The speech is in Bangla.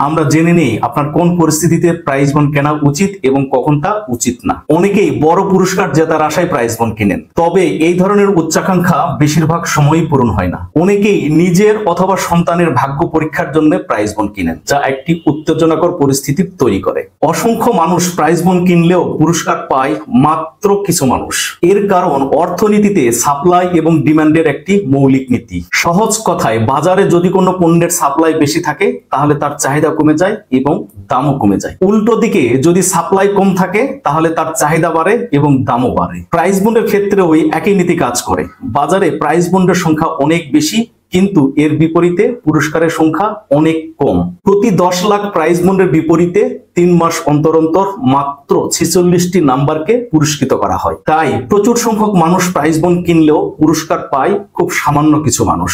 আমরা জেনে নেই আপনার কোন পরিস্থিতিতে প্রাইজ বন্ড কেনা উচিত এবং কখনটা উচিত না। অনেকেই বড় পুরস্কার জেতার আশায় প্রাইজ বন্ড কিনেন, তবে এই ধরনের উচ্চাকাঙ্ক্ষা বেশিরভাগ সময়ই পূরণ হয় না। অনেকেই নিজের অথবা সন্তানের ভাগ্য পরীক্ষার জন্য প্রাইজ বন্ড কিনেন, যা একটি উত্তেজনাকর পরিস্থিতি তৈরি করে। অসংখ্য মানুষ প্রাইজ বন্ড কিনলেও পুরস্কার পায় মাত্র কিছু মানুষ। এর কারণ অর্থনীতিতে সাপ্লাই এবং ডিমান্ডের একটি মৌলিক নীতি। সহজ কথায়, বাজারে যদি কোনো পণ্যের সাপ্লাই বেশি থাকে তাহলে তার চাহিদা কমে যায় এবং দামও কমে যায়। উল্টো দিকে যদি সাপ্লাই কম থাকে তাহলে তার চাহিদা বাড়ে এবং দামও বাড়ে। প্রাইজ বন্ডের ক্ষেত্রে ওই একই নীতি কাজ করে। বাজারে প্রাইজ বন্ডের সংখ্যা অনেক বেশি, কিন্তু এর বিপরীতে পুরস্কারের সংখ্যা অনেক কম। প্রতি 10 লাখ প্রাইজ বন্ডের বিপরীতে 3 মাস অন্তর অন্তর মাত্র 46টি নাম্বারকে পুরস্কৃত করা হয়। তাই প্রচুর সংখ্যক মানুষ প্রাইজ বন্ড কিনলেও পুরস্কার পায় খুব সামান্য কিছু মানুষ।